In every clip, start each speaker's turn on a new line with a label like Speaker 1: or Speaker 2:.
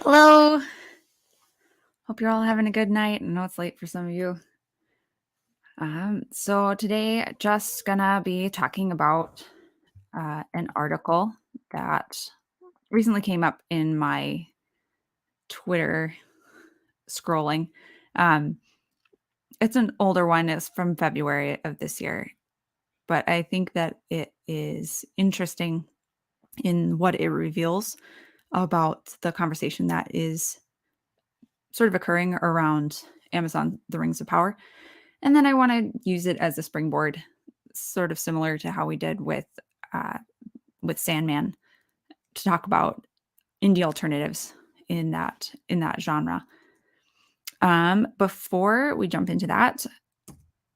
Speaker 1: Hello. Hope you're all having a good night. I know it's late for some of you. So today, just gonna be talking about an article that recently came up in my Twitter scrolling. Um, it's an older one. It's from February of this year, but I think that it is interesting in what it reveals about the conversation that is sort of occurring around Amazon, The Rings of Power. And then I want to use it as a springboard, sort of similar to how we did uh, with Sandman, to talk about indie alternatives in that genre. Before we jump into that,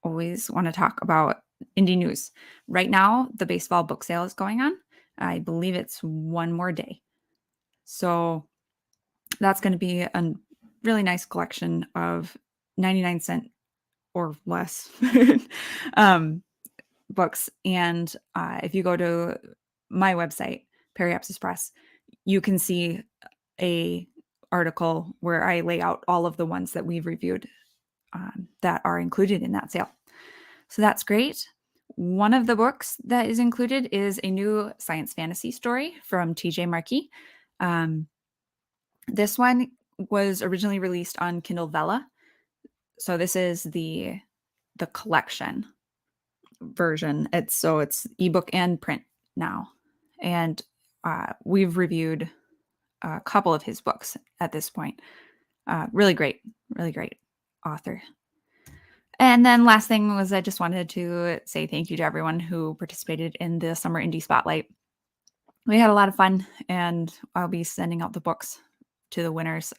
Speaker 1: always want to talk about indie news. Right now, the baseball book sale is going on. I believe it's one more day, so that's going to be a really nice collection of 99-cent or less um, books. And if you go to my website, Periapsis Press, you can see a article where I lay out all of the ones that we've reviewed that are included in that sale. So that's great. One of the books that is included is a new science fantasy story from TJ Markey. This one was originally released on Kindle Vella. So this is the collection version. It's ebook and print now, and we've reviewed a couple of his books at this point. Really great author. And then last thing was I just wanted to say thank you to everyone who participated in the Summer Indie Spotlight. We had a lot of fun, and I'll be sending out the books to the winners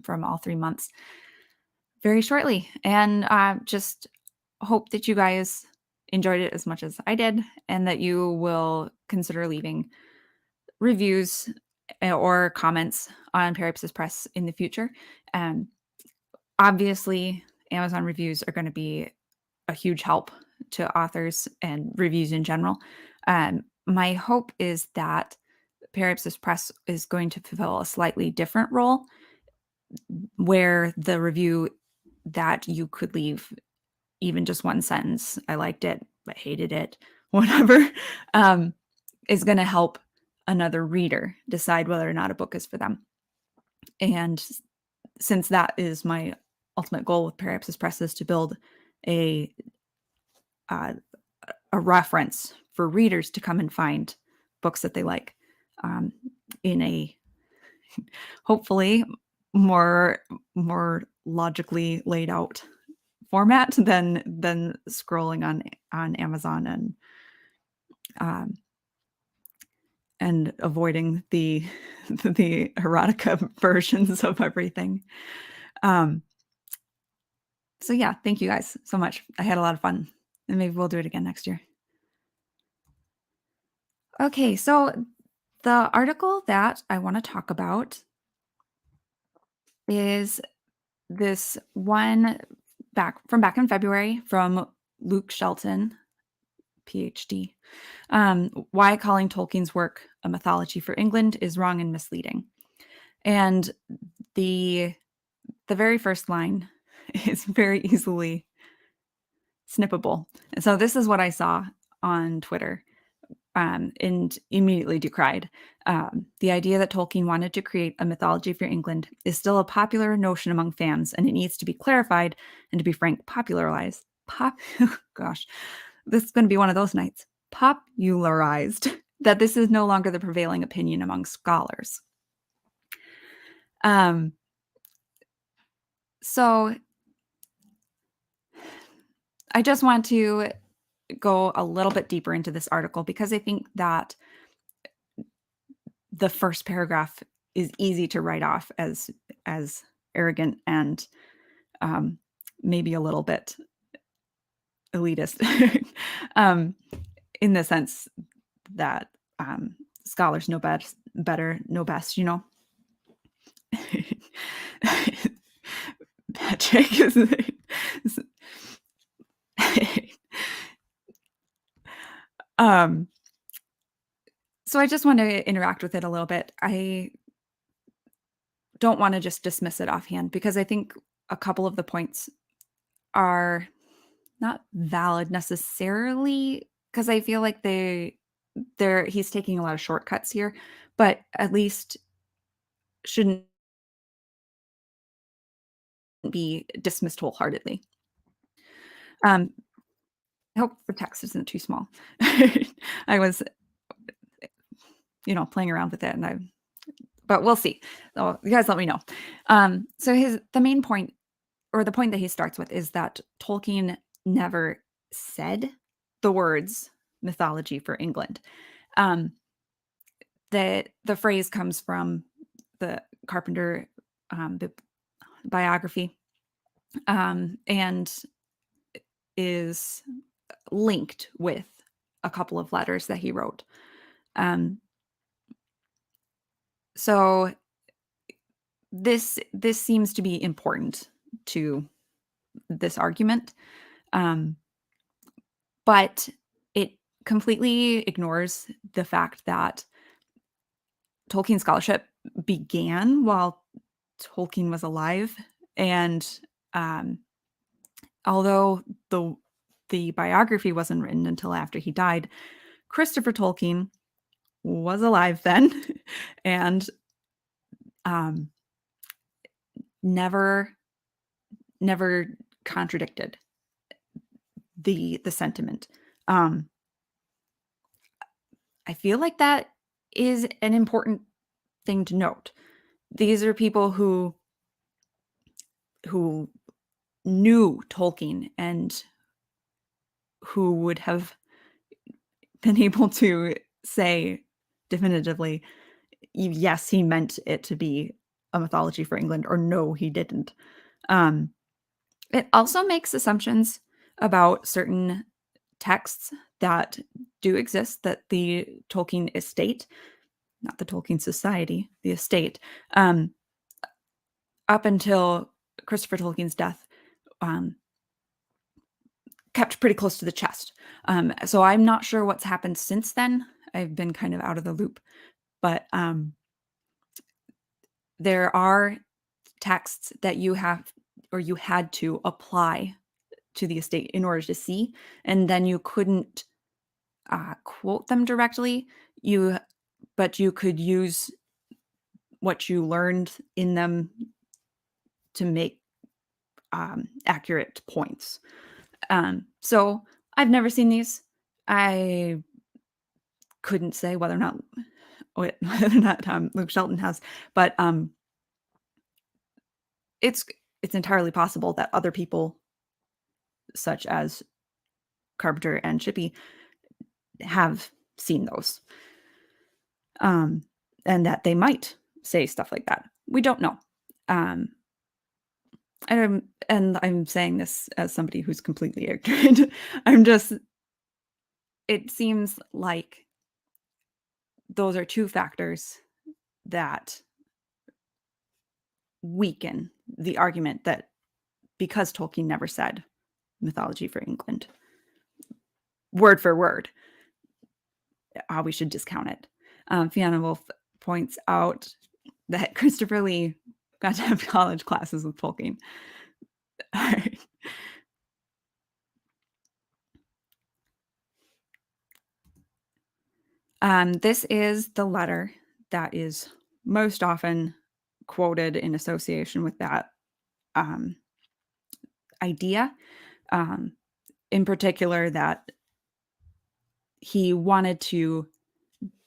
Speaker 1: from all 3 months very shortly. And just hope that you guys enjoyed it as much as I did, and that you will consider leaving reviews or comments on Periapsis Press in the future. Obviously, Amazon reviews are going to be a huge help to authors and reviews in general. My hope is that Periapsis Press is going to fulfill a slightly different role, where the review that you could leave, even just one sentence, I liked it, but hated it, whatever, is going to help another reader decide whether or not a book is for them. And since that is my ultimate goal with Periapsis Press, is to build a reference for readers to come and find books that they like in a hopefully more logically laid out format than scrolling on Amazon and avoiding the the erotica versions of everything. So yeah, thank you guys so much. I had a lot of fun, and maybe we'll do it again next year. Okay, so the article that I want to talk about is this one back in February from Luke Shelton, PhD. Why calling Tolkien's work a mythology for England is wrong and misleading. And the very first line is very easily snippable. And so this is what I saw on Twitter, and immediately decried. The idea that Tolkien wanted to create a mythology for England is still a popular notion among fans, and it needs to be clarified and, to be frank, popularized. Gosh, this is going to be one of those nights. Popularized, that this is no longer the prevailing opinion among scholars. So I just want to go a little bit deeper into this article, because I think that the first paragraph is easy to write off as arrogant and maybe a little bit elitist, in the sense that scholars know better, know best, Patrick is so I just want to interact with it a little bit. don't want to just dismiss it offhand because I think a couple of the points are not valid necessarily because I feel like he's taking a lot of shortcuts here, but at least shouldn't be dismissed wholeheartedly. Um, I hope the text isn't too small. I was, playing around with it but we'll see. So you guys let me know. So the main point or the point that he starts with is that Tolkien never said the words mythology for England. Um, the phrase comes from the Carpenter biography, and is linked with a couple of letters that he wrote. Um, so this seems to be important to this argument, um, but it completely ignores the fact that Tolkien scholarship began while Tolkien was alive, and um, although the biography wasn't written until after he died, Christopher Tolkien was alive then, and um, never never contradicted the sentiment. Um, I feel like that is an important thing to note. These are people who knew Tolkien and who would have been able to say definitively, yes, he meant it to be a mythology for England, or no, he didn't. Um, it also makes assumptions about certain texts that do exist that the Tolkien estate, not the Tolkien Society, the estate, um, up until Christopher Tolkien's death, um, kept pretty close to the chest. So I'm not sure what's happened since then. I've been kind of out of the loop, but there are texts that you have or you had to apply to the estate in order to see, and then you couldn't quote them directly. But you could use what you learned in them to make accurate points. So I've never seen these. I couldn't say whether or not Luke Shelton has, but it's it's entirely possible that other people, such as Carpenter and Shippey, have seen those, um, and that they might say stuff like that. We don't know. Um, and I'm saying this as somebody who's completely ignorant. I'm just. It seems like those are two factors that weaken the argument that because Tolkien never said mythology for England, word for word, we should discount it. Fiona Wolf points out that Christopher Lee got to have college classes with Tolkien. This is the letter that is most often quoted in association with that um, idea. In particular, that he wanted to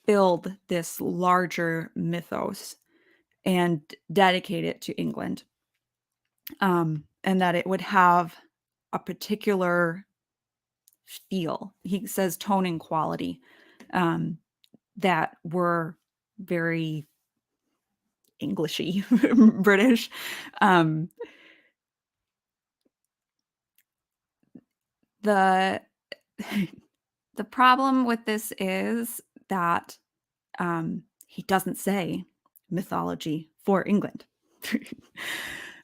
Speaker 1: build this larger mythos and dedicate it to England, and that it would have a particular feel. He says tone and quality um, that were very Englishy, British. Um, the the problem with this is that he doesn't say mythology for England.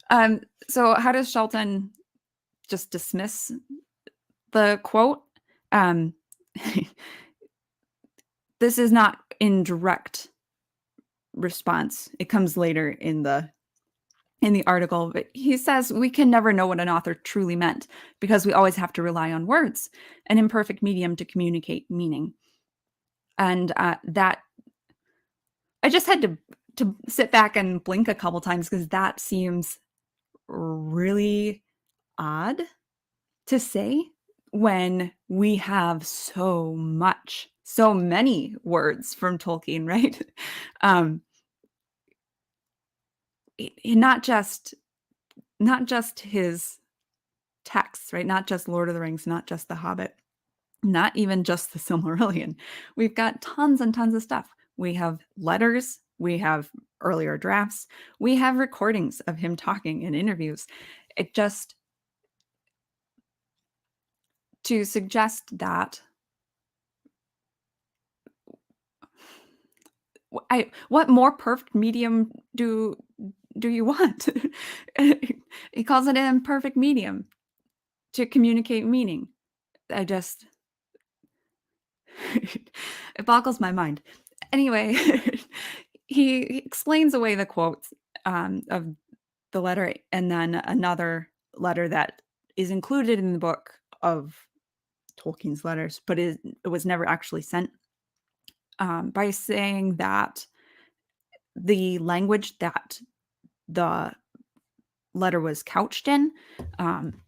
Speaker 1: um, so how does Shelton just dismiss the quote? This is not in direct response. It comes later in the article, but he says we can never know what an author truly meant because we always have to rely on words, an imperfect medium to communicate meaning. And that I just had to sit back and blink a couple times because that seems really odd to say when we have so many words from Tolkien, right? um not just his texts, right? Not just Lord of the Rings, not just The Hobbit, not even just the Silmarillion. We've got tons and tons of stuff. We have letters, we have earlier drafts, we have recordings of him talking in interviews. It just to suggest that what more perfect medium do you want? He calls it an imperfect medium to communicate meaning. I just it boggles my mind. Anyway, he explains away the quotes of the letter and then another letter that is included in the book of Tolkien's letters, but it was never actually sent, by saying that the language that the letter was couched in um,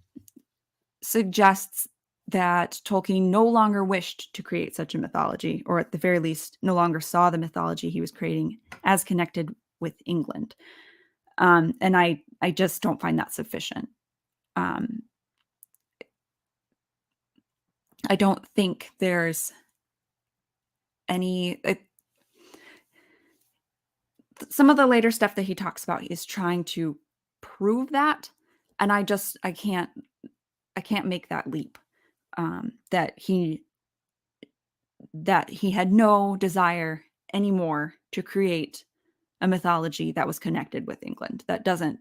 Speaker 1: suggests that Tolkien no longer wished to create such a mythology, or at the very least, no longer saw the mythology he was creating as connected with England. And I just don't find that sufficient. Um, I don't think there's any. Some of the later stuff that he talks about is trying to prove that, and I can't make that leap. That he had no desire anymore to create a mythology that was connected with England. That doesn't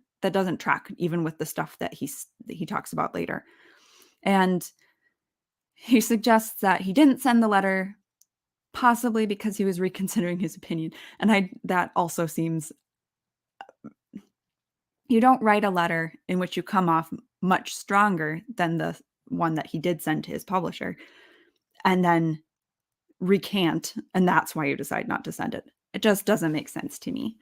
Speaker 1: track even with the stuff that he talks about later. And he suggests that he didn't send the letter possibly because he was reconsidering his opinion. And that also seems, you don't write a letter in which you come off much stronger than the one that he did send to his publisher and then recant, and that's why you decide not to send it. It just doesn't make sense to me.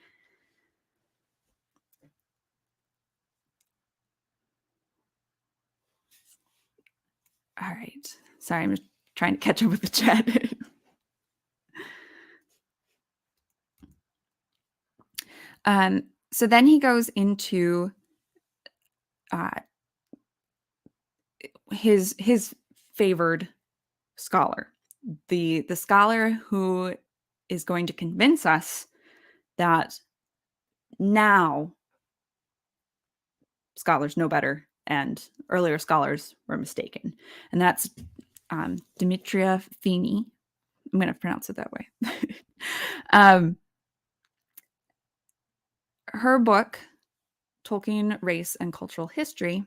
Speaker 1: All right. Sorry, I'm just trying to catch up with the chat. So then he goes into uh, his favored scholar, the scholar who is going to convince us that now scholars know better and earlier scholars were mistaken, and that's Demetria Feeney. I'm going to pronounce it that way. Her book, Tolkien, Race, and Cultural History,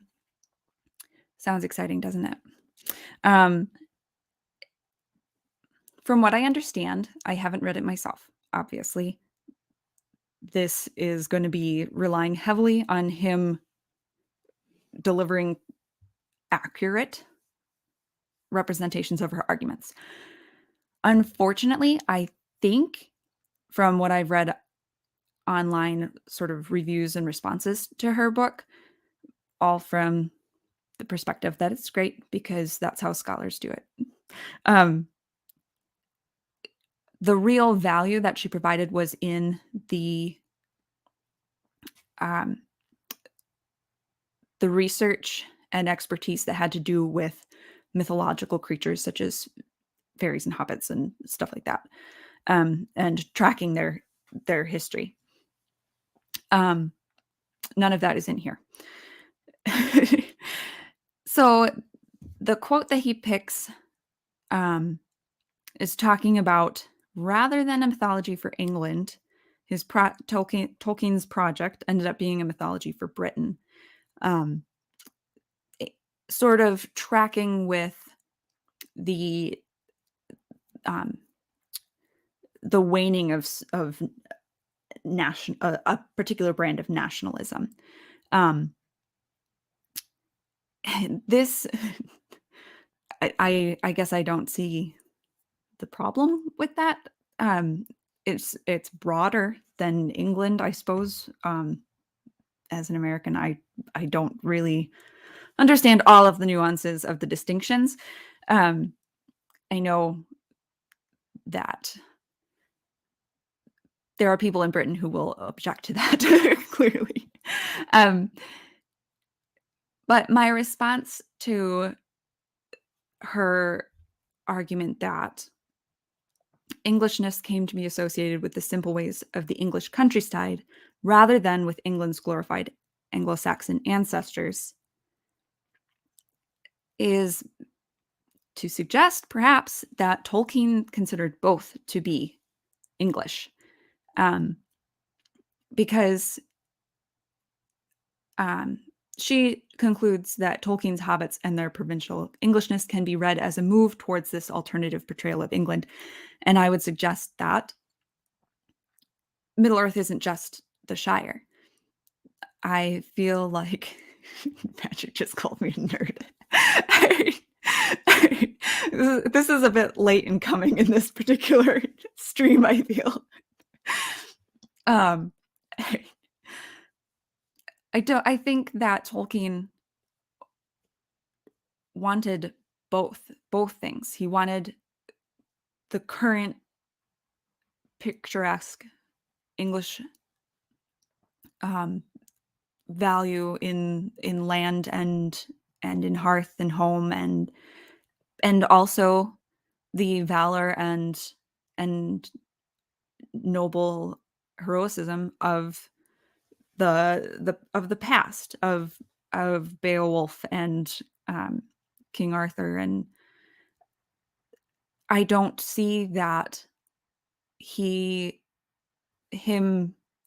Speaker 1: sounds exciting, doesn't it? From what I understand, I haven't read it myself, obviously. This is going to be relying heavily on him delivering accurate representations of her arguments. Unfortunately, I think from what I've read online, sort of reviews and responses to her book, all from the perspective that it's great because that's how scholars do it. The real value that she provided was in the research and expertise that had to do with mythological creatures such as fairies and hobbits and stuff like that, and tracking their history. None of that is in here. So the quote that he picks is talking about, rather than a mythology for England, Tolkien's project ended up being a mythology for Britain. Sort of tracking with the waning of a particular brand of nationalism. Um, this I guess I don't see the problem with that. Um, it's broader than England, I suppose. As an American, I don't really understand all of the nuances of the distinctions. Um, I know that there are people in Britain who will object to that clearly. Um, but my response to her argument that Englishness came to be associated with the simple ways of the English countryside rather than with England's glorified Anglo-Saxon ancestors is to suggest, perhaps, that Tolkien considered both to be English. Um, because um, she concludes that Tolkien's hobbits and their provincial Englishness can be read as a move towards this alternative portrayal of England. And I would suggest that Middle Earth isn't just the Shire. I feel like Patrick just called me a nerd. This is a bit late in coming in this particular stream, I feel. Um, I think that Tolkien wanted both things. He wanted the current picturesque English value in land and in hearth and home and also the valor and noble heroism of the past of Beowulf and King Arthur, and I don't see that him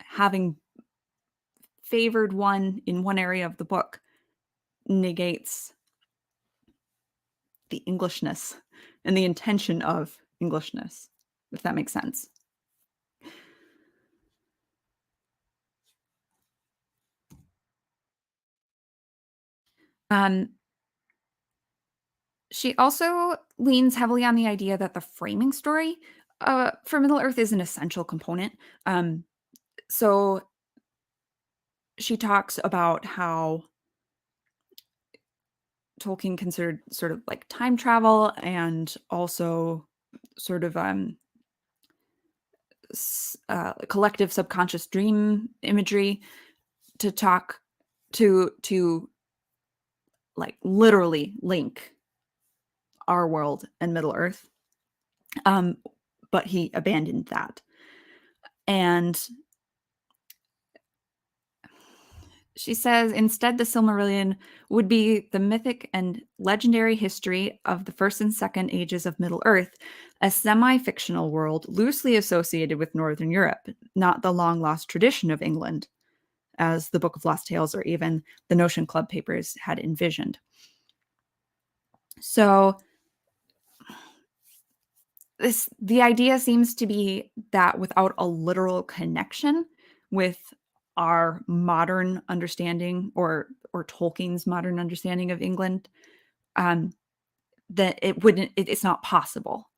Speaker 1: having favored one in one area of the book negates the Englishness and the intention of Englishness, if that makes sense. Um, she also leans heavily on the idea that the framing story for Middle Earth is an essential component. So she talks about how Tolkien considered sort of like time travel and also sort of collective subconscious dream imagery to talk to like literally link our world and Middle Earth. But he abandoned that. And she says instead, the Silmarillion would be the mythic and legendary history of the first and second ages of Middle Earth, a semi fictional world loosely associated with Northern Europe, not the long lost tradition of England, as the Book of Lost Tales or even the Notion Club papers had envisioned. So, the idea seems to be that without a literal connection with our modern understanding or Tolkien's modern understanding of England, that it's not possible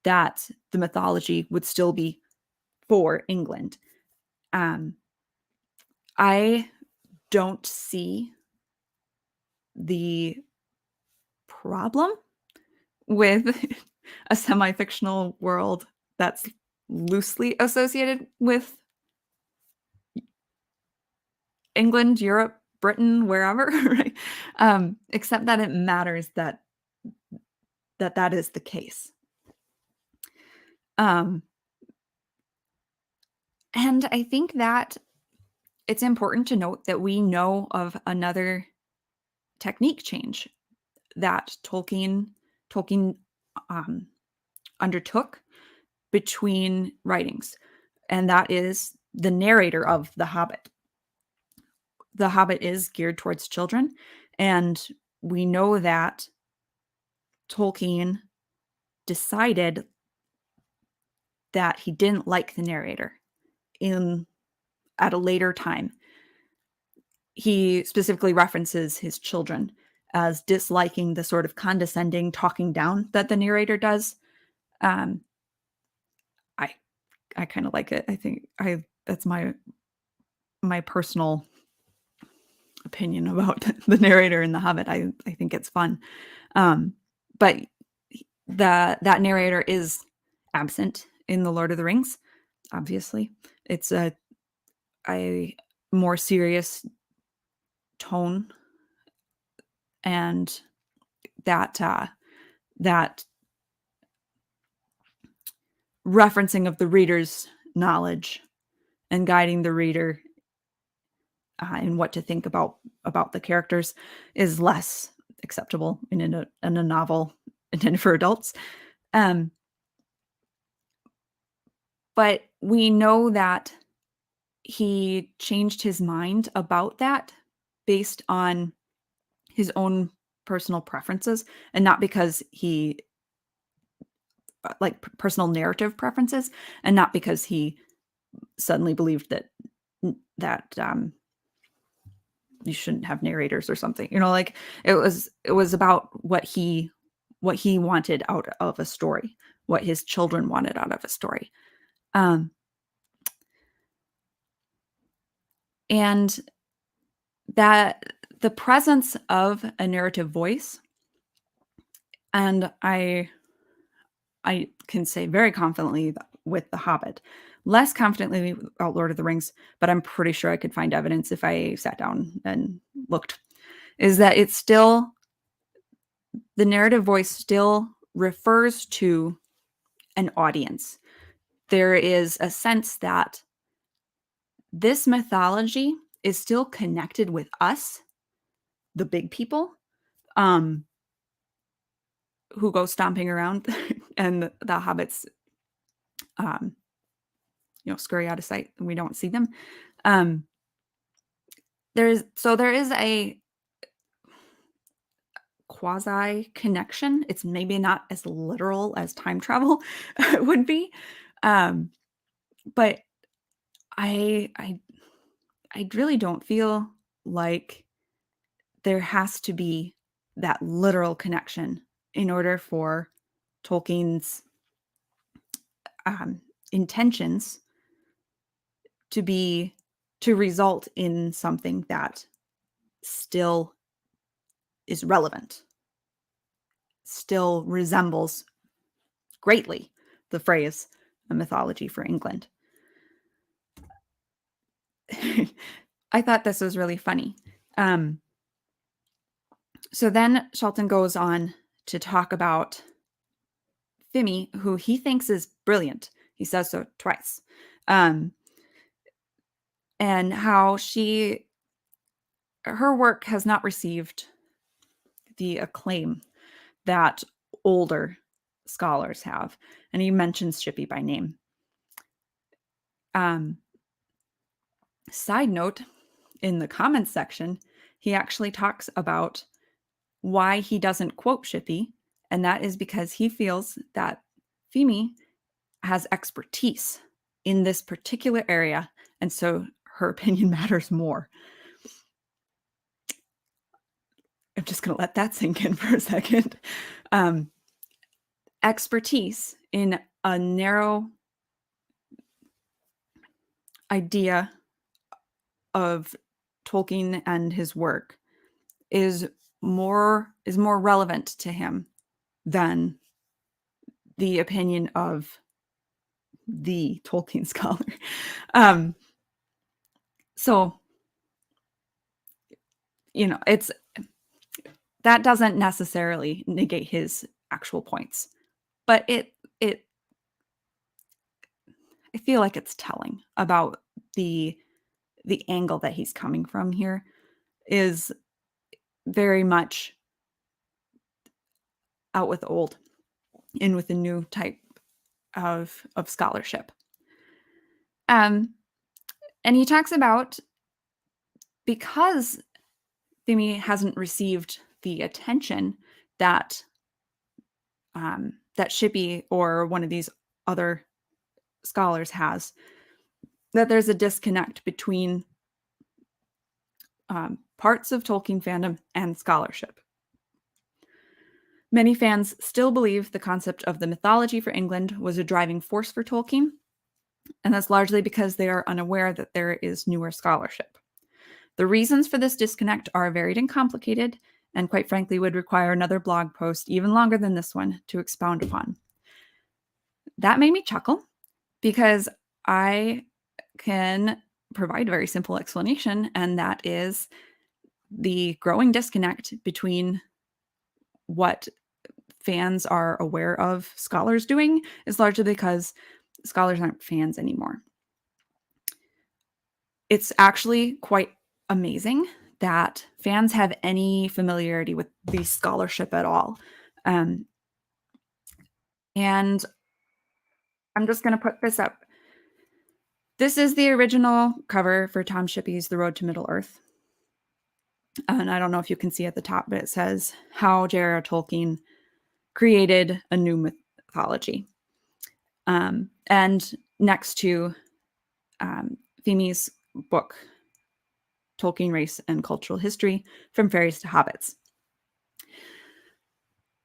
Speaker 1: that the mythology would still be for England. I don't see the problem with a semi-fictional world that's loosely associated with England, Europe, Britain, wherever, right? Except that it matters that is the case. And I think that it's important to note that we know of another technique change that Tolkien undertook between writings, and that is the narrator of The Hobbit. The Hobbit is geared towards children, and we know that Tolkien decided that he didn't like the narrator in at a later time, he specifically references his children as disliking the sort of condescending talking down that the narrator does. Um, I I kind of like it. I think I that's my personal opinion about the narrator in The Hobbit. I think it's fun. But that narrator is absent in The Lord of the Rings, obviously. It's a more serious tone, and that referencing of the reader's knowledge and guiding the reader in what to think about the characters is less acceptable in a novel intended for adults. Um, but we know that he changed his mind about that based on his own personal preferences, and not because he like personal narrative preferences, and not because he suddenly believed that you shouldn't have narrators or something. Like it was about what he wanted out of a story, what his children wanted out of a story. Um, and that the presence of a narrative voice, and I can say very confidently with The Hobbit, less confidently about Lord of the Rings, but I'm pretty sure I could find evidence if I sat down and looked, is that it's still, the narrative voice still refers to an audience. There is a sense that this mythology is still connected with us, the big people, um, who go stomping around, and the hobbits, um, scurry out of sight and we don't see them. Um, there is a quasi connection. It's maybe not as literal as time travel would be, um, but I I really don't feel like there has to be that literal connection in order for Tolkien's um, intentions to be to result in something that still is relevant, still resembles greatly the phrase "a mythology for England." I thought this was really funny. Um, so then Shelton goes on to talk about Fimi, who he thinks is brilliant. He says so twice. Um, and how her work has not received the acclaim that older scholars have. And he mentions Shippey by name. Um, Side note, in the comments section, he actually talks about why he doesn't quote Shippey, and that is because he feels that Fimi has expertise in this particular area, and so her opinion matters more. I'm just going to let that sink in for a second. Expertise in a narrow idea of Tolkien and his work is more relevant to him than the opinion of the Tolkien scholar. Um, so, it's that doesn't necessarily negate his actual points, but it I feel like it's telling about the angle that he's coming from here is very much out with old, in with a new type of scholarship. And he talks about, because Fimi hasn't received the attention that that Shippey or one of these other scholars has, that there's a disconnect between parts of Tolkien fandom and scholarship. Many fans still believe the concept of the mythology for England was a driving force for Tolkien, and that's largely because they are unaware that there is newer scholarship. The reasons for this disconnect are varied and complicated, and quite frankly would require another blog post even longer than this one to expound upon. That made me chuckle because I can provide a very simple explanation, and that is the growing disconnect between what fans are aware of scholars doing is largely because scholars aren't fans anymore. It's actually quite amazing that fans have any familiarity with the scholarship at all. Um, and I'm just going to put this up. This is the original cover for Tom Shippey's The Road to Middle-earth. And I don't know if you can see at the top, but it says how J.R.R. Tolkien created a new mythology. And next to Feemy's book, Tolkien, Race and Cultural History, From Fairies to Hobbits.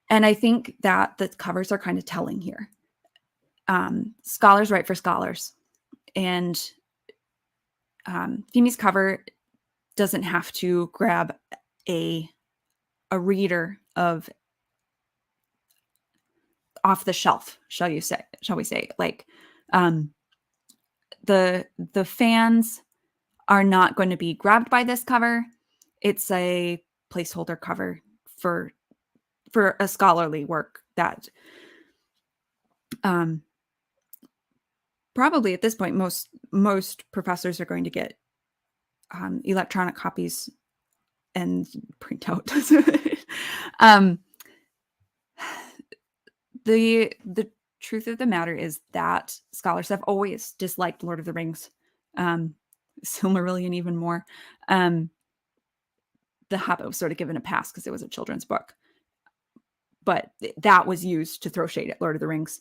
Speaker 1: And I think that the covers are kind of telling here. Scholars write for scholars. And Feemy's cover doesn't have to grab a reader of off the shelf, shall we say. Like the fans are not going to be grabbed by this cover. It's a placeholder cover for a scholarly work that probably at this point most professors are going to get electronic copies and print out. The truth of the matter is that scholars have always disliked Lord of the Rings, Silmarillion even more. The Hobbit was sort of given a pass because it was a children's book, but that was used to throw shade at Lord of the Rings.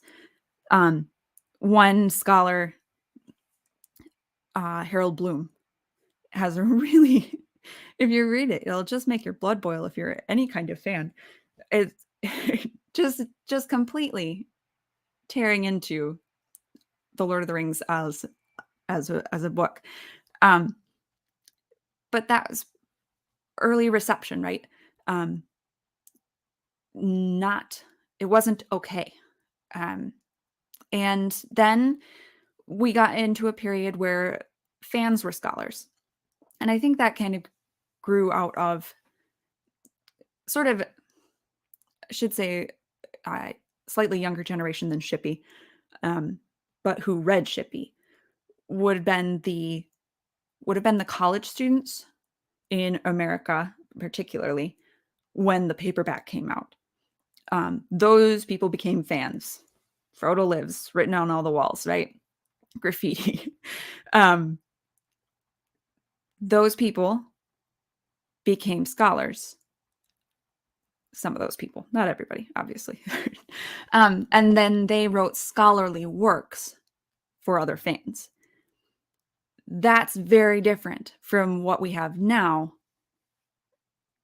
Speaker 1: One scholar, Harold Bloom, has a really, if you read it, it'll just make your blood boil if you're any kind of fan. It's just completely tearing into the Lord of the Rings as a book. But that was early reception, right? It wasn't okay. And then we got into a period where fans were scholars. And I think that kind of grew out of sort of, I should say, slightly younger generation than Shippey, but who read Shippey would have been the college students in America, particularly when the paperback came out. Those people became fans. Frodo lives written on all the walls, right? Graffiti. Those people became scholars. Some of those people, not everybody, obviously. And then they wrote scholarly works for other fans. That's very different from what we have now,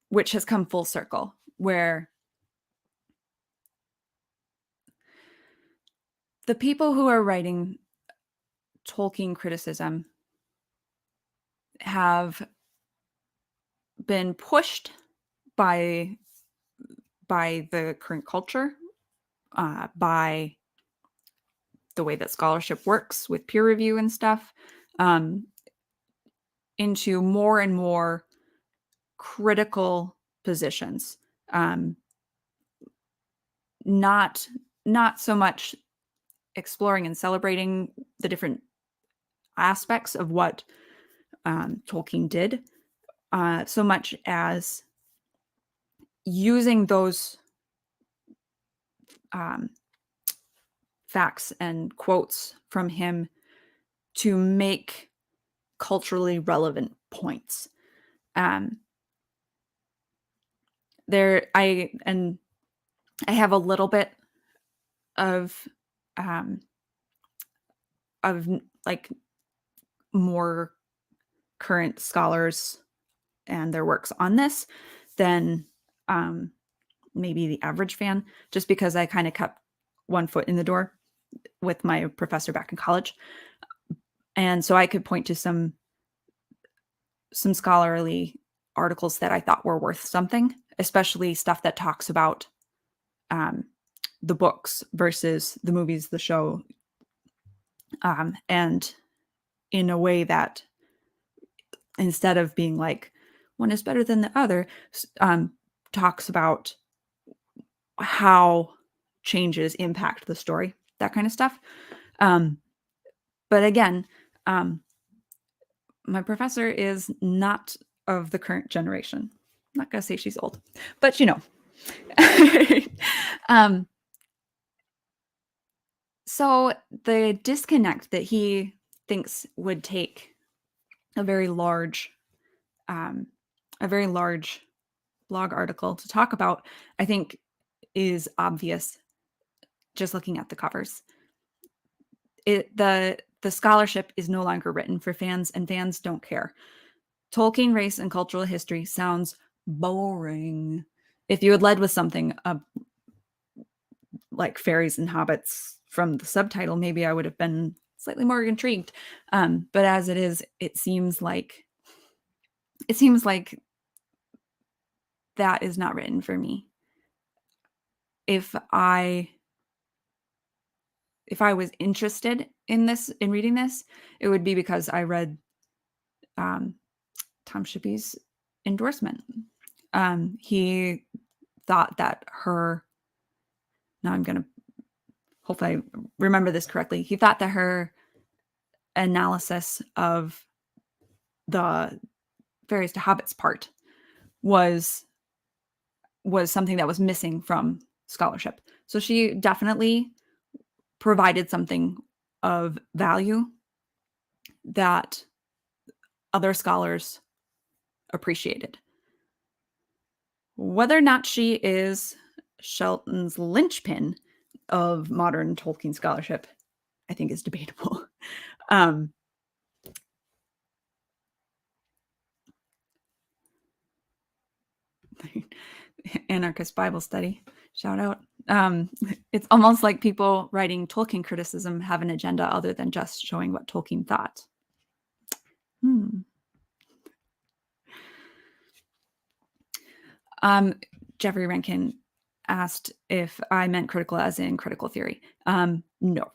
Speaker 1: which has come full circle, where the people who are writing Tolkien criticism have been pushed by the current culture, by the way that scholarship works with peer review and stuff, into more and more critical positions. Not so much exploring and celebrating the different aspects of what Tolkien did, so much as using those facts and quotes from him to make culturally relevant points. I have a little bit of like more current scholars and their works on this than um, maybe the average fan, just because I kind of kept one foot in the door with my professor back in college. And so I could point to some scholarly articles that I thought were worth something, especially stuff that talks about um, the books versus the movies, the show, and in a way that instead of being like one is better than the other, talks about how changes impact the story, that kind of stuff. Um, but again, um, my professor is not of the current generation. I'm not gonna say she's old, but um, so the disconnect that he thinks would take a very large, um, a very large blog article to talk about, I think, is obvious just looking at the covers. The scholarship is no longer written for fans, and fans don't care. Tolkien, race, and cultural history sounds boring. If you had led with something like fairies and hobbits from the subtitle, maybe I would have been slightly more intrigued. But as it is, it seems like that is not written for me. If I was interested in reading this, it would be because I read um, Tom Shippey's endorsement. He thought that her, now I'm going to hopefully I remember this correctly. He thought that her analysis of the fairies to hobbits part was something that was missing from scholarship. So she definitely provided something of value that other scholars appreciated. Whether or not she is Shelton's linchpin of modern Tolkien scholarship, I think is debatable. Um, Anarchist Bible study, shout out. It's almost like people writing Tolkien criticism have an agenda other than just showing what Tolkien thought. Jeffrey Rankin asked if I meant critical as in critical theory. No.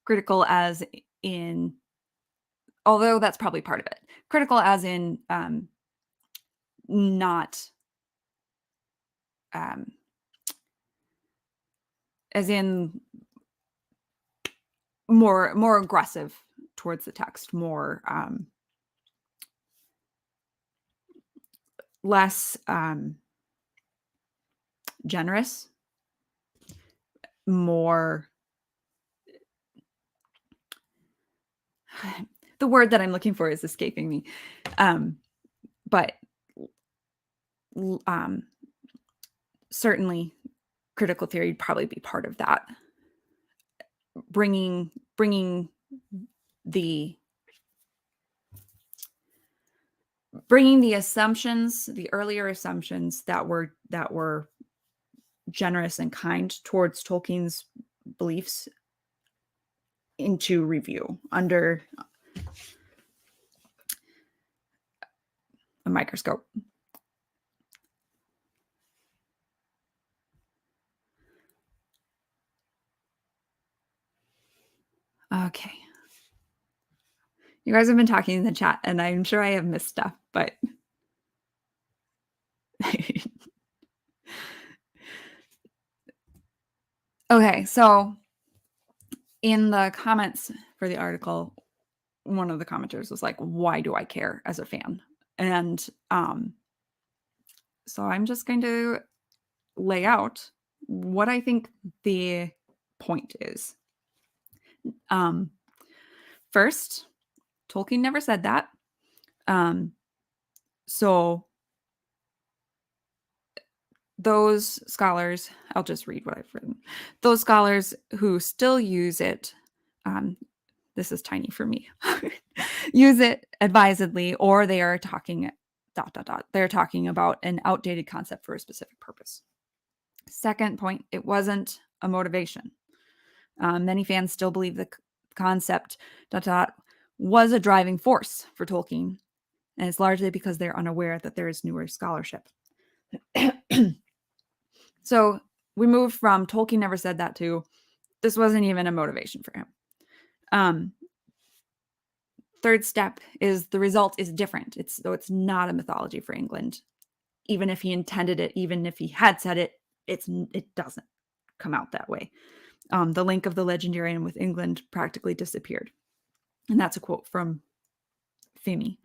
Speaker 1: Critical as in, although that's probably part of it. Critical as in not as in more aggressive towards the text, more less generous, more, the word that I'm looking for is escaping me, but certainly critical theory would probably be part of that, bringing the assumptions, the earlier assumptions that were generous and kind towards Tolkien's beliefs into review under a microscope. Okay. You guys have been talking in the chat, and I'm sure I have missed stuff, but okay, so in the comments for the article, one of the commenters was like, why do I care as a fan? And so I'm just going to lay out what I think the point is. First, Tolkien never said that. So those scholars, I'll just read what I've written. Those scholars who still use it, this is tiny for me. Use it advisedly, or they are talking they're talking about an outdated concept for a specific purpose. Second point, it wasn't a motivation. Many fans still believe the concept was a driving force for Tolkien, and it's largely because they're unaware that there is newer scholarship. So we moved from Tolkien never said that to this wasn't even a motivation for him. Third step is the result is different. It's not a mythology for England. Even if he intended it, even if he had said it, it doesn't come out that way. The link of the legendarium with England practically disappeared. And that's a quote from Femi.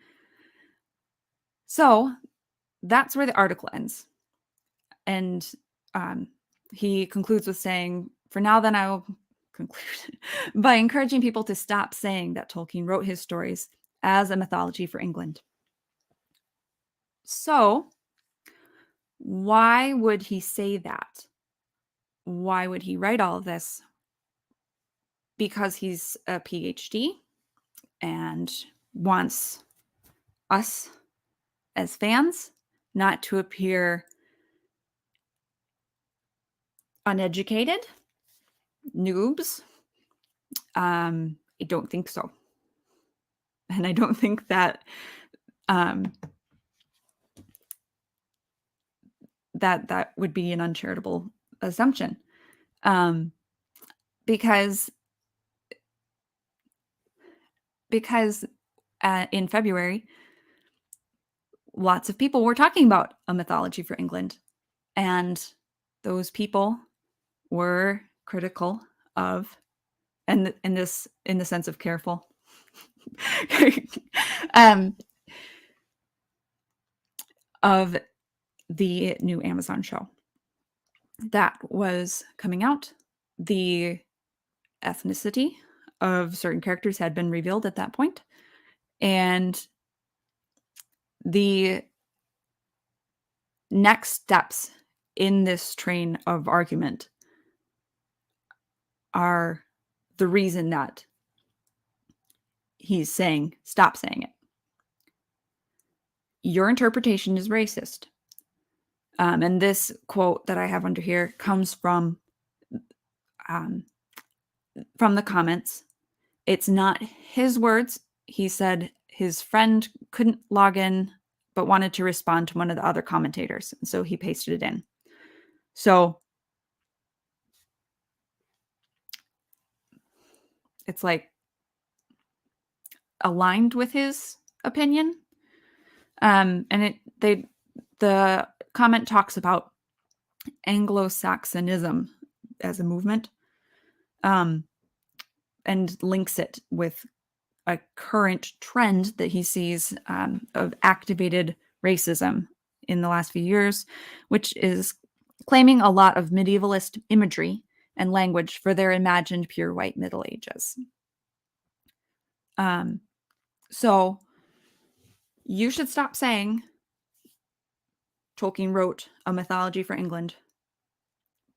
Speaker 1: So that's where the article ends. And he concludes with saying, for now, then I will conclude by encouraging people to stop saying that Tolkien wrote his stories as a mythology for England. So why would he say that? Why would he write all of this? Because he's a PhD and wants us as fans not to appear uneducated, noobs. I don't think so. And I don't think that that would be an uncharitable assumption. Because in February, lots of people were talking about a mythology for England. And those people were critical of, and in the sense of careful, of the new Amazon show that was coming out. The ethnicity of certain characters had been revealed at that point, and the next steps in this train of argument are the reason that he's saying, stop saying it. Your interpretation is racist. And this quote that I have under here comes from the comments. It's not his words. He said his friend couldn't log in, but wanted to respond to one of the other commentators. And so he pasted it in. So it's like aligned with his opinion. And the comment talks about Anglo-Saxonism as a movement, and links it with a current trend that he sees of activated racism in the last few years, which is claiming a lot of medievalist imagery and language for their imagined pure white Middle Ages. So you should stop saying Tolkien wrote a mythology for England,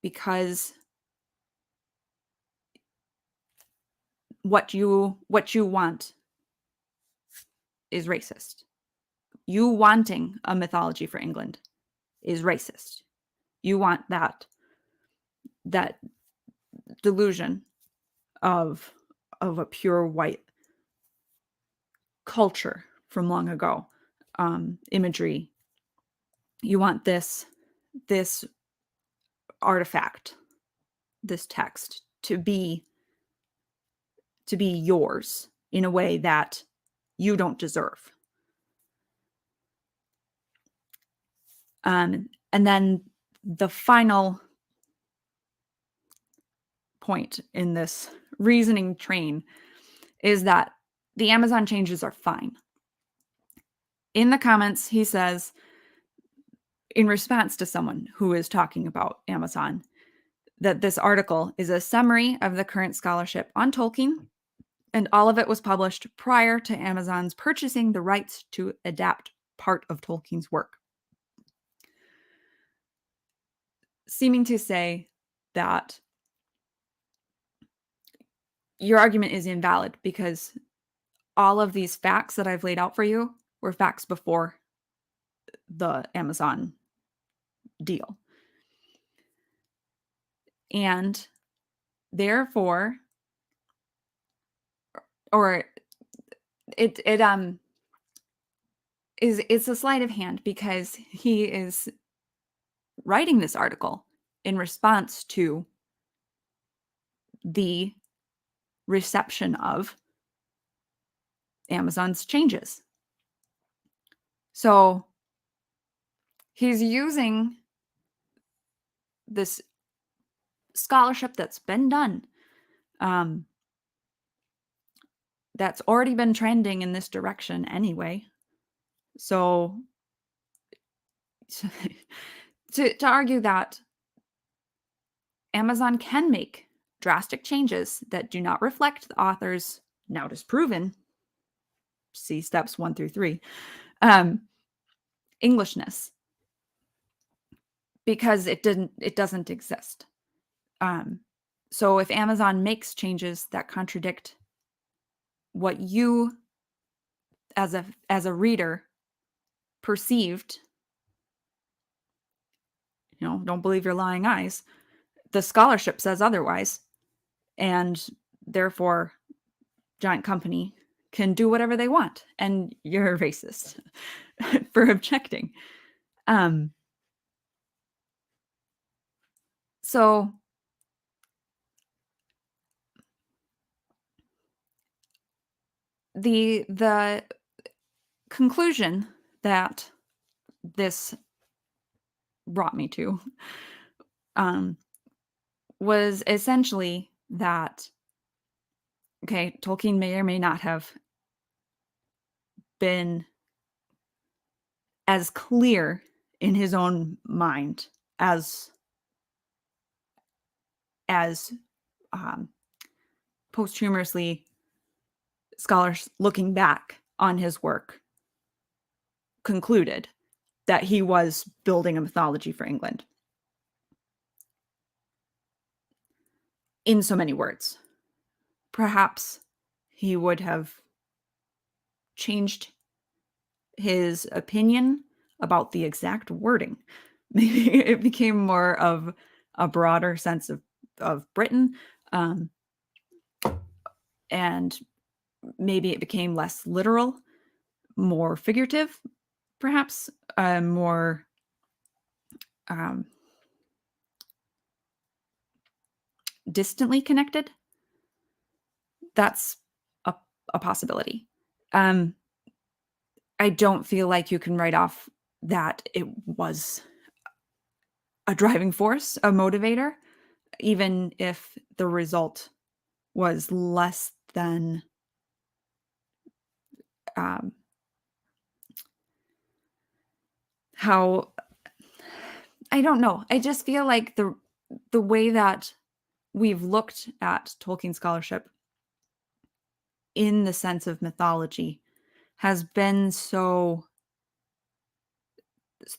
Speaker 1: because what you want is racist. You wanting a mythology for England is racist. You want that delusion of a pure white culture from long ago, imagery. You want this artifact, this text, to be yours in a way that you don't deserve. And then the final point in this reasoning train is that the Amazon changes are fine. In the comments, he says, in response to someone who is talking about Amazon, that this article is a summary of the current scholarship on Tolkien, and all of it was published prior to Amazon's purchasing the rights to adapt part of Tolkien's work. Seeming to say that your argument is invalid because all of these facts that I've laid out for you were facts before the Amazon deal. And therefore, or it is it's a sleight of hand because he is writing this article in response to the reception of Amazon's changes. So he's using this scholarship that's been done, um, that's already been trending in this direction anyway. So to argue that Amazon can make drastic changes that do not reflect the author's now disproven, see steps 1 through 3, um, Englishness, because it doesn't exist. So if Amazon makes changes that contradict what you as a reader perceived, don't believe your lying eyes. The scholarship says otherwise, and therefore giant company can do whatever they want, and you're a racist for objecting. So the conclusion that this brought me to was essentially that, okay, Tolkien may or may not have been as clear in his own mind as posthumously scholars looking back on his work concluded that he was building a mythology for England. In so many words, perhaps he would have changed his opinion about the exact wording. Maybe it became more of a broader sense of Britain, and maybe it became less literal, more figurative, perhaps more distantly connected. That's a possibility. I don't feel like you can write off that it was a driving force, a motivator, even if the result was less than how, I don't know. I just feel like the way that we've looked at Tolkien scholarship in the sense of mythology has been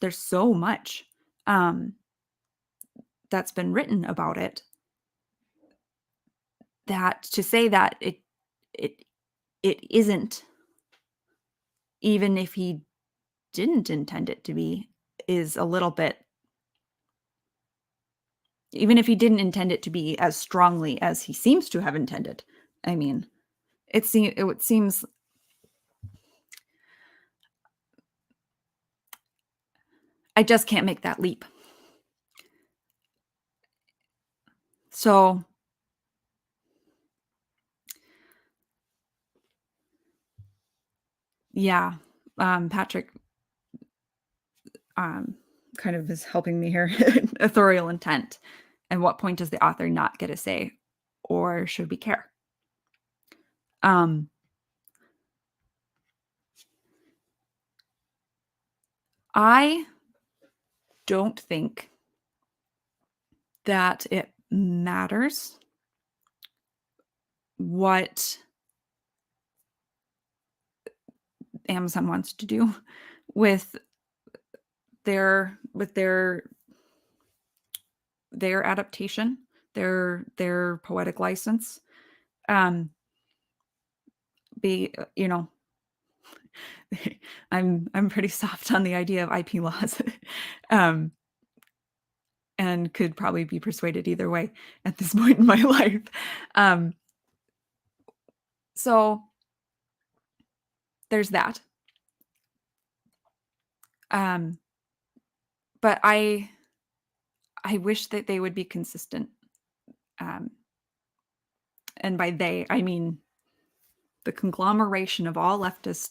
Speaker 1: there's so much that's been written about it, that to say that it isn't, even if he didn't intend it to be, is a little bit, even if he didn't intend it to be as strongly as he seems to have intended. I mean, it seems I just can't make that leap. So yeah, Patrick kind of is helping me here. Authorial intent. And what point does the author not get a say, or should we care? I don't think that it matters what Amazon wants to do with their adaptation, their poetic license. Um, be you know, I'm pretty soft on the idea of IP laws, um, and could probably be persuaded either way at this point in my life. Um, so there's that. Um, but I wish that they would be consistent. Um, and by they, I mean the conglomeration of all leftist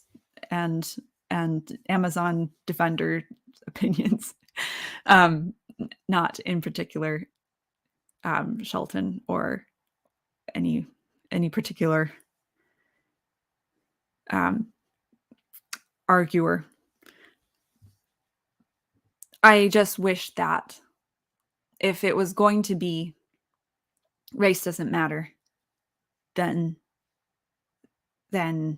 Speaker 1: and Amazon defender opinions. Not in particular Shelton or any particular um, arguer. I just wish that if it was going to be race doesn't matter, then then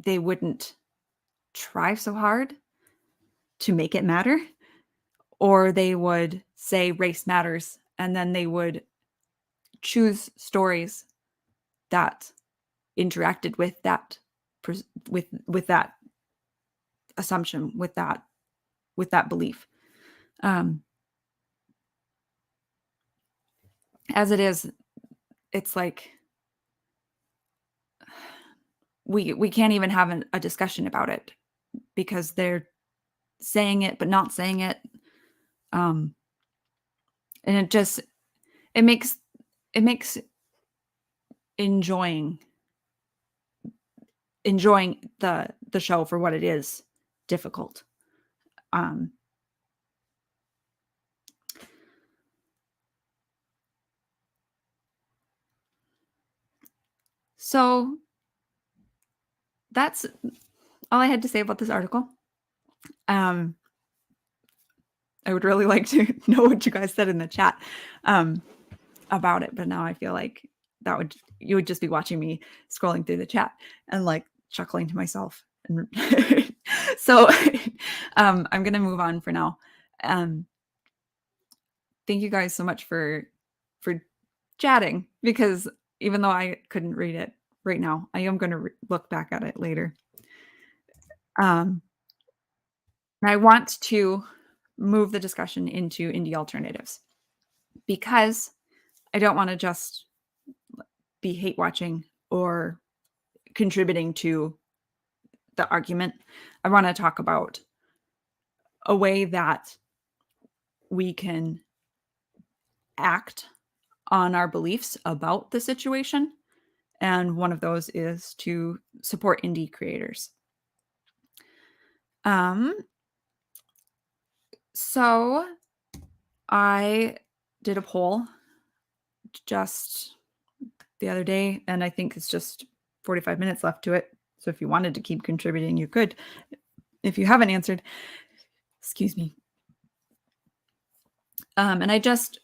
Speaker 1: they wouldn't try so hard to make it matter, or they would say race matters and then they would choose stories that interacted with that with that assumption, with that belief. um as it is, it's like we can't even have a discussion about it because they're saying it but not saying it. um and it makes it makes enjoying the show for what it is difficult. um so that's all I had to say about this article. um I would really like to know what you guys said in the chat um about it, but now I feel like you would just be watching me scrolling through the chat and like chuckling to myself. And so I'm gonna move on for now. um thank you guys so much for chatting, because even though I couldn't read it right now, I am going to look back at it later. um I want to move the discussion into indie alternatives, because I don't want to just be hate watching or contributing to the argument. I want to talk about a way that we can act on our beliefs about the situation. And one of those is to support indie creators. Um, so I did a poll just the other day, and I think it's just 45 minutes left to it. So if you wanted to keep contributing, you could. If you haven't answered, excuse me. And I just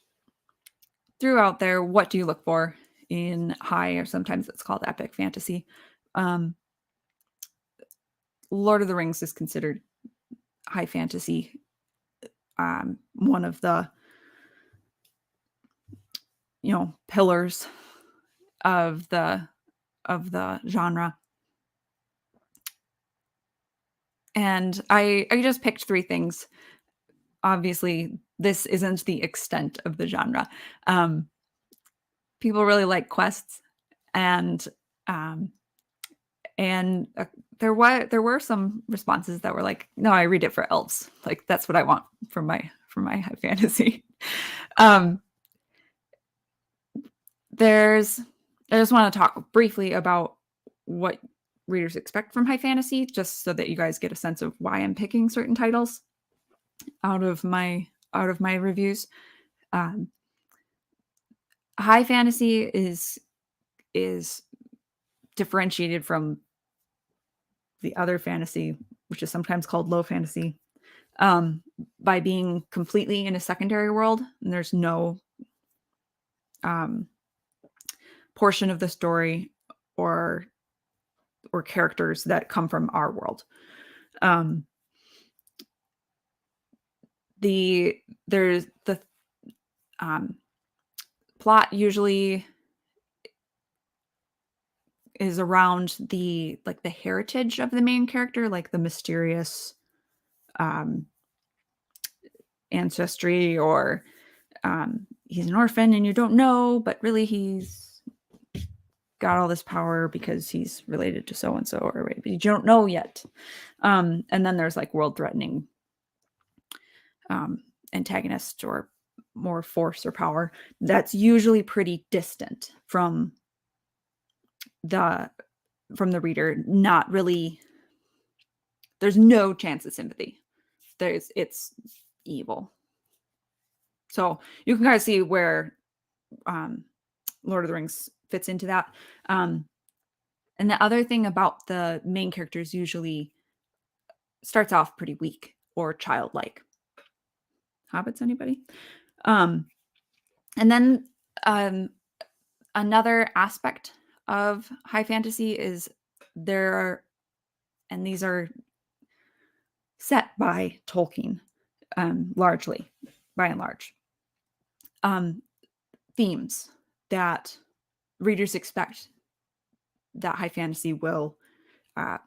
Speaker 1: threw out there, what do you look for in high, or sometimes it's called epic fantasy? Um, Lord of the Rings is considered high fantasy. One of the pillars of the genre. And I just picked three things. Obviously, this isn't the extent of the genre. People really like quests, and um, and there were some responses that were like, "No, I read it for elves. Like that's what I want from my high fantasy." um, there's I just want to talk briefly about what readers expect from high fantasy, just so that you guys get a sense of why I'm picking certain titles out of my reviews. Um, High fantasy is differentiated from the other fantasy, which is sometimes called low fantasy, by being completely in a secondary world, and there's no um, portion of the story or characters that come from our world. Um, there's the plot usually is around the like the heritage of the main character, like the mysterious um ancestry, or he's an orphan and you don't know, but really he's got all this power because he's related to so and so, or but you don't know yet. And then there's like world threatening antagonist or more force or power that's usually pretty distant the from the reader. Not really, there's no chance of sympathy. It's evil. So you can kind of see where um, Lord of the Rings fits into that. Um, and the other thing about the main characters usually starts off pretty weak or childlike. Hobbits, anybody? Um, and then um, another aspect of high fantasy is there are, and these are set by Tolkien, largely, by and large, um, themes that readers expect that high fantasy uh,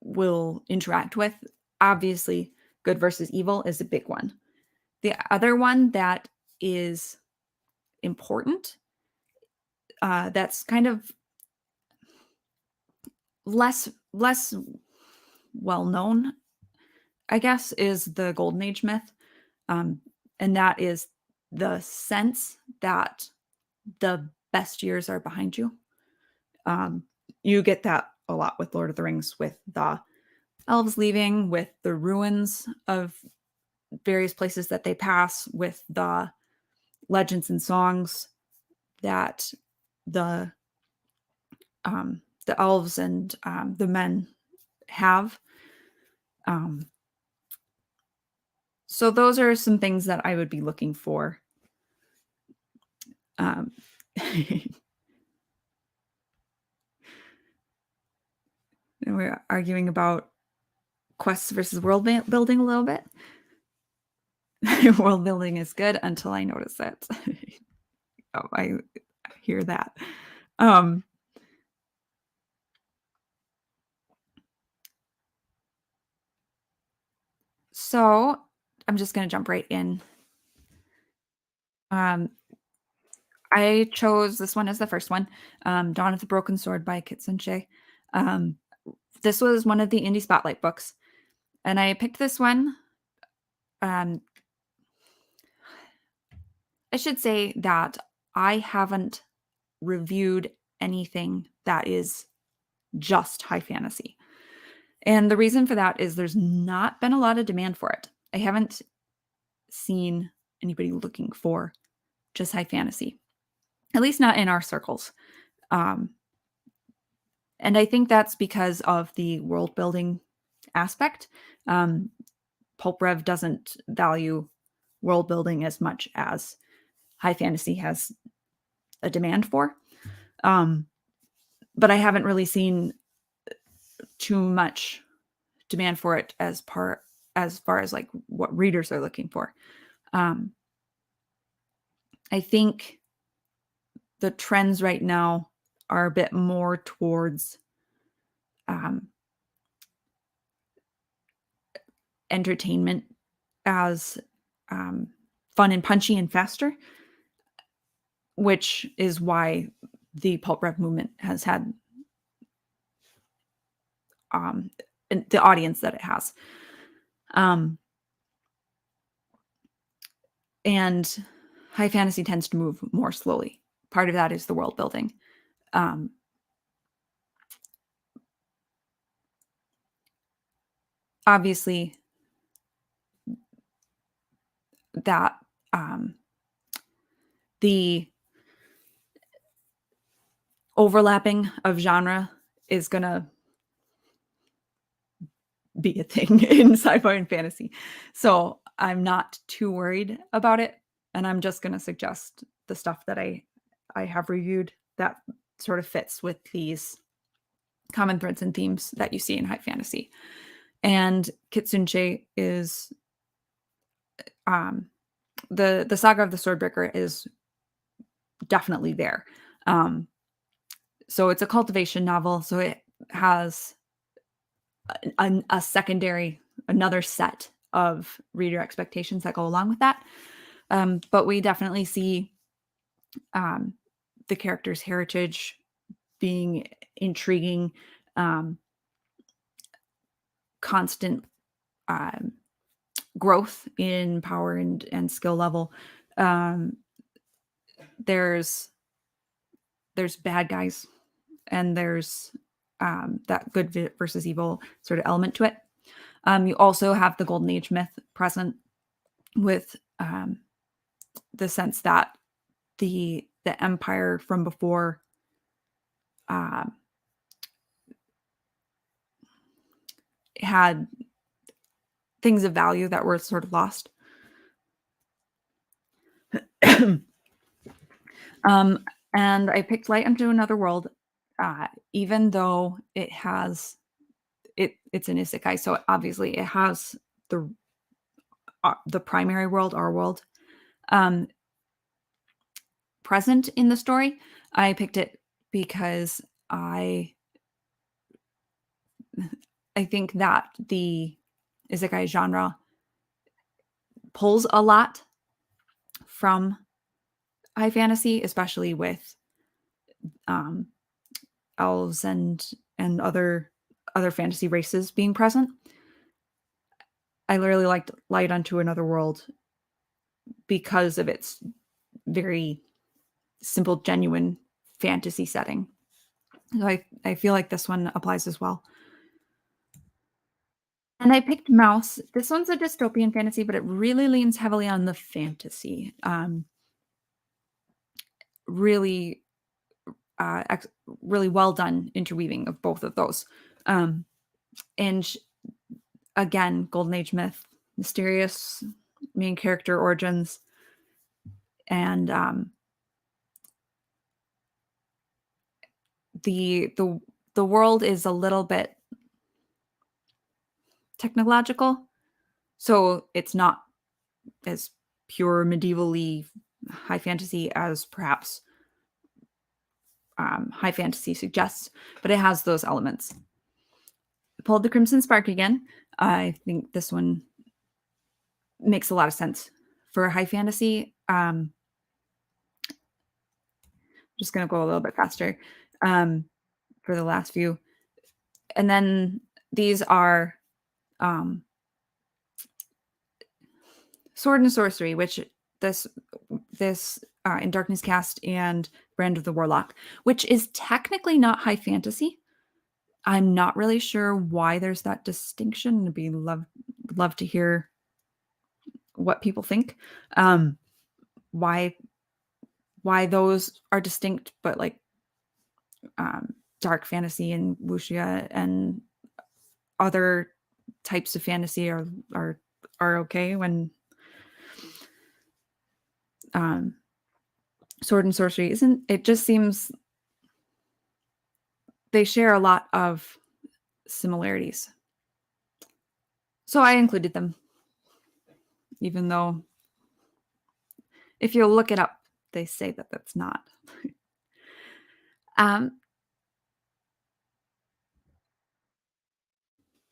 Speaker 1: will interact with. Obviously, good versus evil is a big one. The other one that is important, that's kind of less well known, I guess, is the Golden Age myth, um, and that is the sense that the best years are behind you. Um, you get that a lot with Lord of the Rings, with the elves leaving, with the ruins of various places that they pass, with the legends and songs that the the elves and the men have. Um, so those are some things that I would be looking for. Um, and we're arguing about quests versus world building a little bit. World building is good until I notice it. Oh, I hear that. Um, so I'm just going to jump right in. Um, I chose this one as the first one, Dawn of the Broken Sword by Kit Sunshea. Um, this was one of the Indie Spotlight books, and I picked this one. Um, I should say that I haven't reviewed anything that is just high fantasy. And the reason for that is there's not been a lot of demand for it. I haven't seen anybody looking for just high fantasy, at least not in our circles. Um, and I think that's because of the world building aspect. Pulp Rev doesn't value world building as much as high fantasy has a demand for. Um, but I haven't really seen too much demand for it as far as like what readers are looking for. Um, I think the trends right now are a bit more towards um, entertainment as fun and punchy and faster, which is why the pulp rap movement has had um, the audience that it has. Um, and high fantasy tends to move more slowly. Part of that is the world building. Um, obviously, that the overlapping of genre is going to be a thing in sci-fi and fantasy. So I'm not too worried about it. And I'm just going to suggest the stuff that I have reviewed that sort of fits with these common threads and themes that you see in high fantasy. And Kitsunche is the saga of the Swordbreaker is definitely there. Um, So it's a cultivation novel. So it has a secondary, another set of reader expectations that go along with that. But we definitely see um, the character's heritage being intriguing, um, constant um, growth in power and skill level. Um, there's bad guys, and there's that good versus evil sort of element to it. You also have the Golden Age myth present with the sense that the empire from before uh, had things of value that were sort of lost. And I picked Light Unto Another World, even though it's an isekai, so obviously it has the primary world, our world, um, present in the story. I picked it because I think that the isekai genre pulls a lot from high fantasy, especially with um, elves and other fantasy races being present. I literally liked Light Unto Another World because of its very simple, genuine fantasy setting. So I feel like this one applies as well. And I picked Mouse. This one's a dystopian fantasy, but it really leans heavily on the fantasy. Really, really well done interweaving of both of those. Um, and again, Golden Age myth, mysterious main character origins, and the world is a little bit technological, so it's not as pure medievally high fantasy as perhaps high fantasy suggests, but it has those elements. I pulled the Crimson Spark again. I think this one makes a lot of sense for high fantasy. Just going to go a little bit faster for the last few. And then these are um, Sword and Sorcery, which this in Darkness Cast and Brand of the Warlock, which is technically not high fantasy. I'm not really sure why there's that distinction. I'd be love to hear what people think. Um, why those are distinct, but like dark fantasy and wuxia and other types of fantasy are okay when Sword and Sorcery isn't. It just seems they share a lot of similarities. So I included them, even though if you look it up, they say that that's not. um,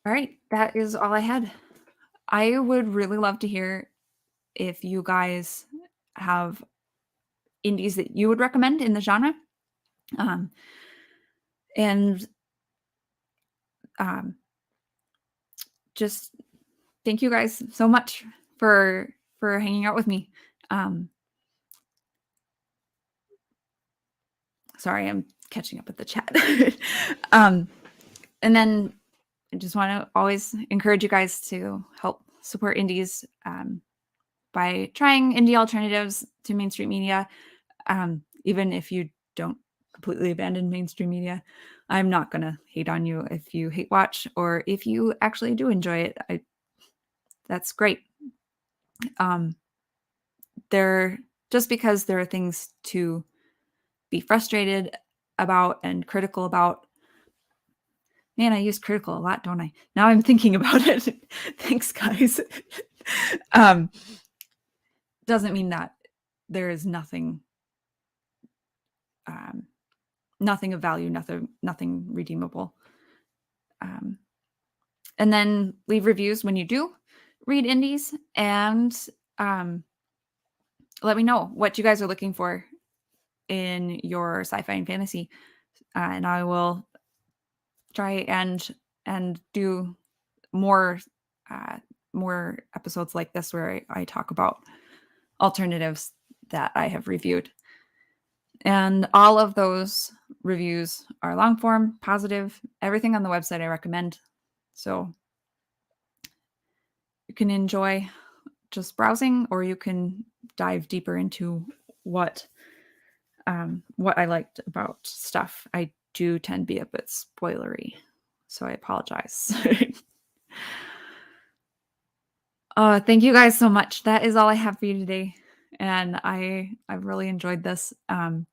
Speaker 1: all right, that is all I had. I would really love to hear if you guys have indies that you would recommend in the genre. Um, and um, just thank you guys so much for hanging out with me. Um, sorry, I'm catching up with the chat. And then I just want to always encourage you guys to help support indies by trying indie alternatives to mainstream media. Even if you don't completely abandon mainstream media, I'm not going to hate on you if you hate watch or if you actually do enjoy it. That's great. There, just because there are things to be frustrated about and critical about. Man, I use critical a lot, don't I? Now I'm thinking about it. Thanks, guys. um, doesn't mean that there is nothing nothing of value, nothing redeemable. And then leave reviews when you do read indies, and let me know what you guys are looking for in your sci-fi and fantasy, and I will try and do more uh, more episodes like this where I talk about alternatives that I have reviewed. And all of those reviews are long form, positive, everything on the website I recommend. So you can enjoy just browsing, or you can dive deeper into what I liked about stuff. I do tend to be a bit spoilery, so I apologize. Thank you guys so much. That is all I have for you today, and I've really enjoyed this. And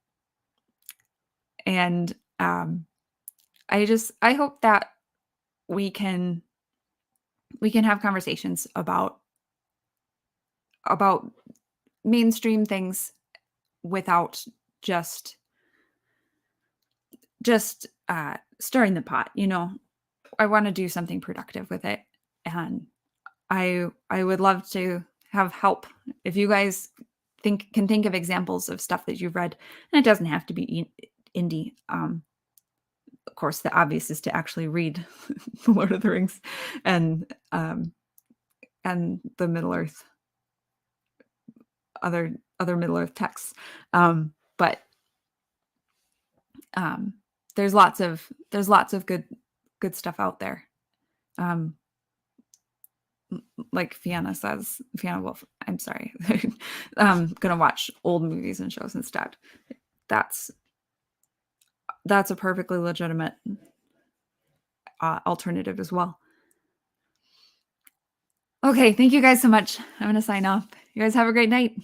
Speaker 1: I hope that we can have conversations about mainstream things without just stirring the pot. I want to do something productive with it, and I would love to have help. If you guys can think of examples of stuff that you've read, and it doesn't have to be indie. Of course, the obvious is to actually read The Lord of the Rings and the Middle Earth, other Middle Earth texts. But there's lots of good stuff out there. Like Fiona Wolf. I'm sorry. I'm gonna watch old movies and shows instead. That's a perfectly legitimate alternative as well. Okay, thank you guys so much. I'm gonna sign off. You guys have a great night.